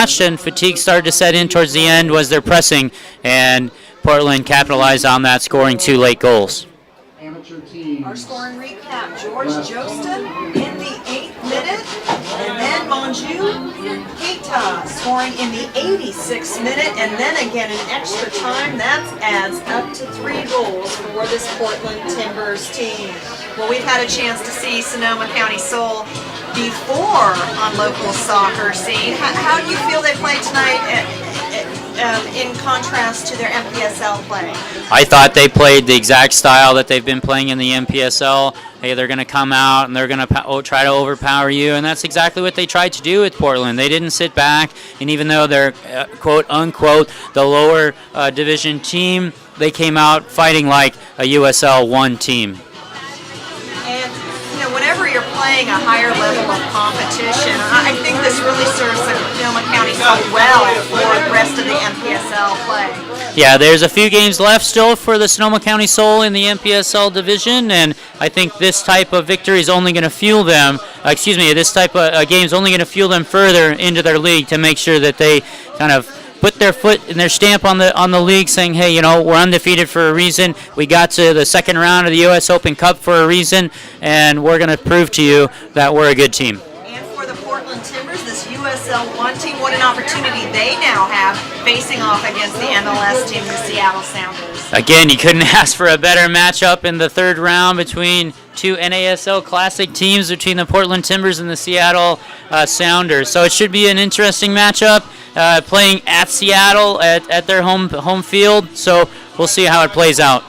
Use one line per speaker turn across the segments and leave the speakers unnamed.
match, and fatigue started to set in towards the end was their pressing, and Portland capitalized on that, scoring 2 late goals.
Our scoring recap: George Jostin in the 8th minute, and then Monju Keita scoring in the 86th minute, and then again in extra time. That adds up to 3 goals for this Portland Timbers team. Well, we've had a chance to see Sonoma County Soul before on local soccer scene. How do you feel they played tonight in contrast to their MPSL play?
I thought they played the exact style that they've been playing in the MPSL. Hey, they're going to come out and they're going to try to overpower you, and that's exactly what they tried to do with Portland. They didn't sit back, and even though they're quote unquote the lower division team, they came out fighting like a USL 1 team.
And whenever you're playing a higher level of competition, I think this really serves Sonoma County so well for the rest of the MPSL play.
Yeah, there's a few games left still for the Sonoma County Soul in the MPSL division, and I think this type of victory is only going to fuel them. This type of game is only going to fuel them further into their league to make sure that they kind of put their foot and their stamp on the league, saying, hey, we're undefeated for a reason. We got to the second round of the U.S. Open Cup for a reason, and we're going to prove to you that we're a good team.
And for the Portland Timbers, this USL 1 team, what an opportunity they now have facing off against the MLS team, the Seattle Sounders.
Again, you couldn't ask for a better matchup in the third round between 2 NASL Classic teams, between the Portland Timbers and the Seattle Sounders. So it should be an interesting matchup. Playing at Seattle at their home field, so we'll see how it plays out.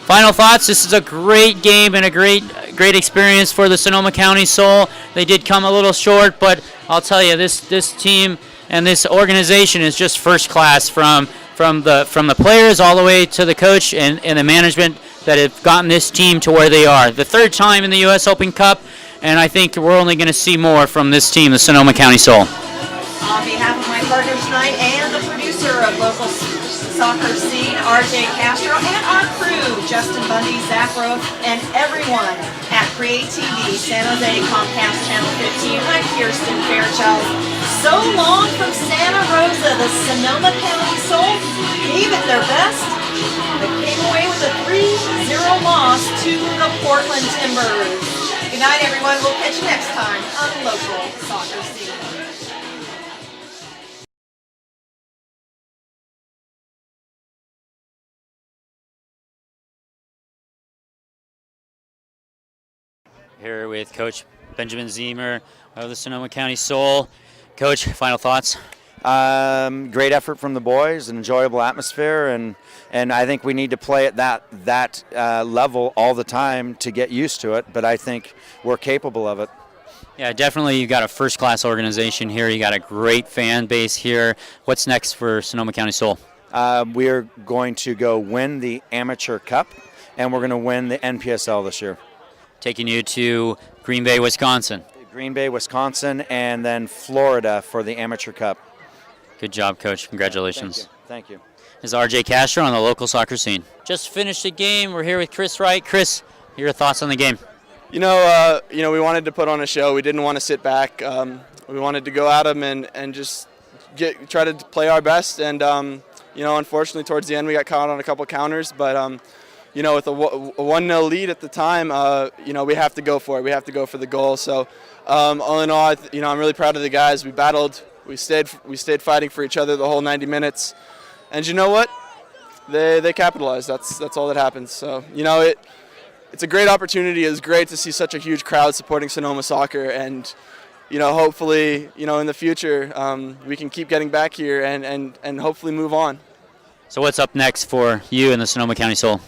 Final thoughts. This is a great game and a great experience for the Sonoma County Soul. They did come a little short, but I'll tell you, this team and this organization is just first class from the players all the way to the coach and the management that have gotten this team to where they are. The 3rd time in the U.S. Open Cup, and I think we're only going to see more from this team, the Sonoma County Soul.
On behalf of my partner tonight and the producer of local soccer scene, RJ Castro, and our crew, Justin Bundy, Zach Roth, and everyone at Create TV, San Jose Comcast Channel 15, I'm Kirsten Fairchild. So long from Santa Rosa, the Sonoma County Soul gave it their best, but came away with a 3-0 loss to the Portland Timbers. Good night, everyone. We'll catch you next time on Local Soccer Scene.
Here with Coach Benjamin Zemer of the Sonoma County Soul. Coach, final thoughts?
Great effort from the boys, an enjoyable atmosphere, and I think we need to play at that level all the time to get used to it, but I think we're capable of it.
Yeah, definitely. You got a first-class organization here. You got a great fan base here. What's next for Sonoma County Soul?
We are going to go win the Amateur Cup, and we're going to win the NPSL this year.
Taking you to Green Bay, Wisconsin.
Green Bay, Wisconsin, and then Florida for the Amateur Cup.
Good job, Coach. Congratulations.
Thank you.
This is RJ Castro on the local soccer scene. Just finished the game. We're here with Chris Wright. Chris, your thoughts on the game?
We wanted to put on a show. We didn't want to sit back. We wanted to go at them and just try to play our best. And unfortunately, towards the end, we got caught on a couple counters. But with a 1-0 lead at the time, we have to go for it. We have to go for the goal. So, all in all, I'm really proud of the guys. We battled. We stayed fighting for each other the whole 90 minutes. And you know what? They capitalized. That's all that happens. So, it's a great opportunity. It's great to see such a huge crowd supporting Sonoma soccer. And, hopefully, in the future, we can keep getting back here and hopefully move on.
So what's up next for you and the Sonoma County Soul?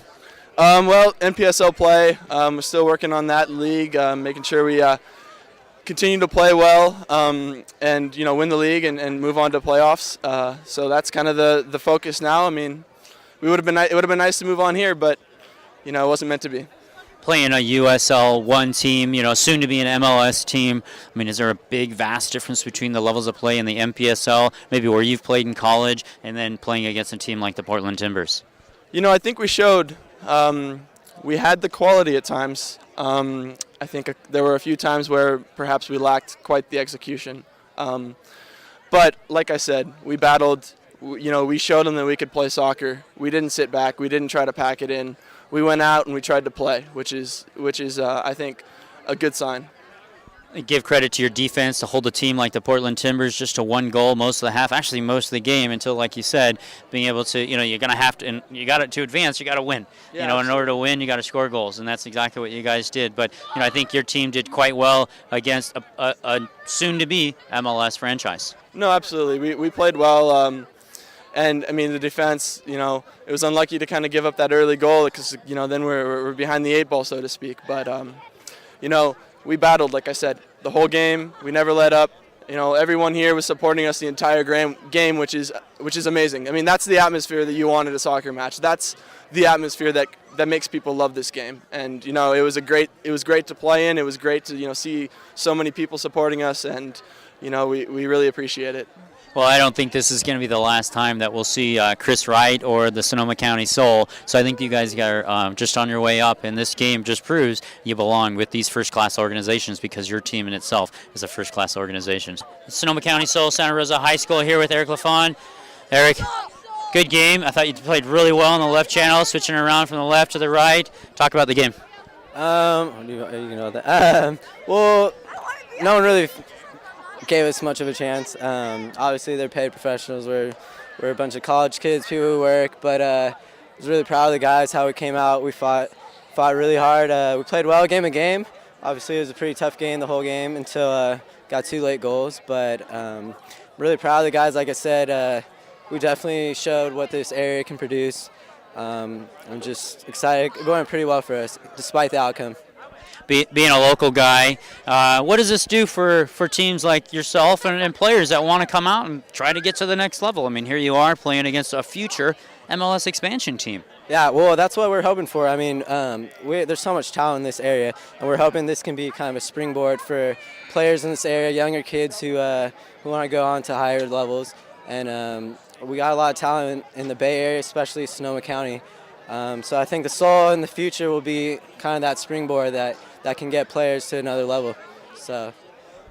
NPSL play. We're still working on that league, making sure we continue to play well and win the league and move on to playoffs. So that's kind of the focus now. I mean, it would have been nice to move on here, but it wasn't meant to be.
Playing a USL 1 team, soon to be an MLS team. I mean, is there a big, vast difference between the levels of play in the MPSL, maybe where you've played in college, and then playing against a team like the Portland Timbers?
I think we showed we had the quality at times. I think there were a few times where perhaps we lacked quite the execution. But like I said, we battled. We showed them that we could play soccer. We didn't sit back. We didn't try to pack it in. We went out and we tried to play, which is I think a good sign.
Give credit to your defense to hold a team like the Portland Timbers just to one goal most of the half, actually most of the game, until, like you said, being able to, you're going to have to, and you got to advance, you got to win.
Yeah,
in order to win, you got to score goals, and that's exactly what you guys did. But, I think your team did quite well against a soon-to-be MLS franchise.
No, absolutely. We played well. And, I mean, the defense, it was unlucky to kind of give up that early goal because, then we're behind the 8 ball, so to speak. But, we battled, like I said, the whole game. We never let up. Everyone here was supporting us the entire game, which is amazing. I mean, that's the atmosphere that you want at a soccer match. That's the atmosphere that makes people love this game. And it was great to play in. It was great to see so many people supporting us, and we really appreciate it.
Well, I don't think this is going to be the last time that we'll see Chris Wright or the Sonoma County Soul. So I think you guys are just on your way up, and this game just proves you belong with these first-class organizations because your team in itself is a first-class organization. Sonoma County Soul, Santa Rosa High School here with Eric LaFawn. Eric, good game. I thought you played really well on the left channel, switching around from the left to the right. Talk about the game.
Well, no one really gave us much of a chance. Obviously, they're paid professionals. We're a bunch of college kids, people who work. But I was really proud of the guys, how we came out. We fought really hard. We played well game. Obviously, it was a pretty tough game the whole game until got 2 late goals. But really proud of the guys. Like I said, we definitely showed what this area can produce. I'm just excited. It went pretty well for us, despite the outcome.
Being a local guy, what does this do for teams like yourself and players that want to come out and try to get to the next level? I mean, here you are playing against a future MLS expansion team.
Yeah, well, that's what we're hoping for. I mean, there's so much talent in this area, and we're hoping this can be kind of a springboard for players in this area, younger kids who want to go on to higher levels. And we got a lot of talent in the Bay Area, especially Sonoma County. So I think the Soul in the future will be kind of that springboard that can get players to another level. So.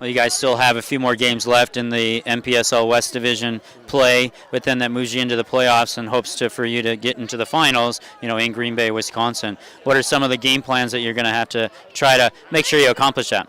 Well, you guys still have a few more games left in the MPSL West Division play, but then that moves you into the playoffs and hopes for you to get into the finals, in Green Bay, Wisconsin. What are some of the game plans that you're going to have to try to make sure you accomplish that?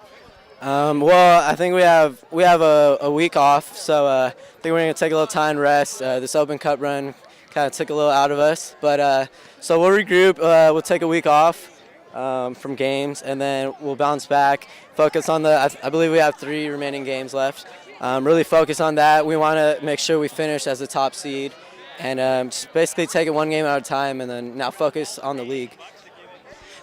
Well, I think we have a week off, so I think we're going to take a little time to rest. This Open Cup run kind of took a little out of us, but so we'll regroup. We'll take a week off from games, and then we'll bounce back, focus on I believe we have 3 remaining games left. Really focus on that. We want to make sure we finish as the top seed, and just basically take it one game at a time, and then now focus on the league.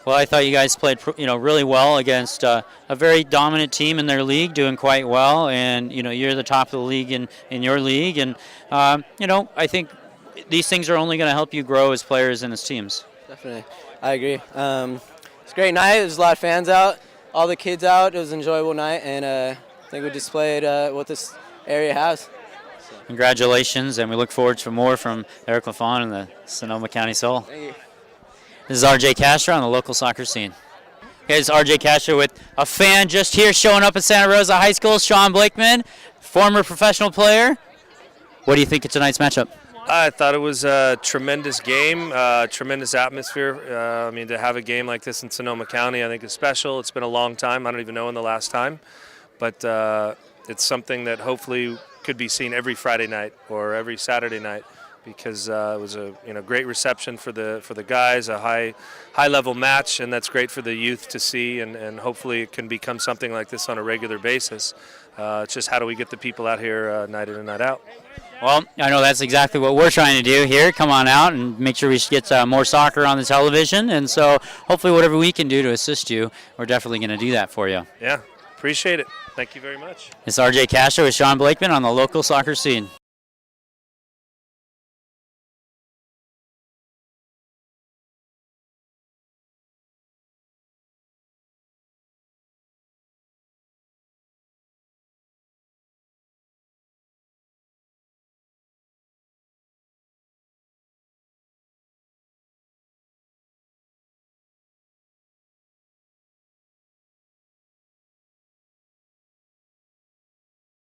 Well, I thought you guys played really well against a very dominant team in their league, doing quite well, and you're the top of the league in your league, and I think these things are only going to help you grow as players and as teams.
Definitely, I agree. It's a great night. There's a lot of fans out, all the kids out. It was an enjoyable night, and I think we displayed what this area has. So.
Congratulations, and we look forward to more from Eric LaFawn and the Sonoma County Soul.
Thank you.
This is RJ Castro on the local soccer scene. Okay, it's RJ Castro with a fan just here showing up at Santa Rosa High School, Sean Blakeman, former professional player. What do you think of tonight's matchup?
I thought it was a tremendous game, tremendous atmosphere. To have a game like this in Sonoma County, I think is special. It's been a long time. I don't even know when the last time. But it's something that hopefully could be seen every Friday night or every Saturday night, because it was a great reception for the guys, a high level match, and that's great for the youth to see, and hopefully it can become something like this on a regular basis. It's just how do we get the people out here night in and night out.
Well, I know that's exactly what we're trying to do here. Come on out and make sure we get more soccer on the television. And so hopefully whatever we can do to assist you, we're definitely going to do that for you.
Yeah, appreciate it. Thank you very much.
It's RJ Castro with Sean Blakeman on the local soccer scene.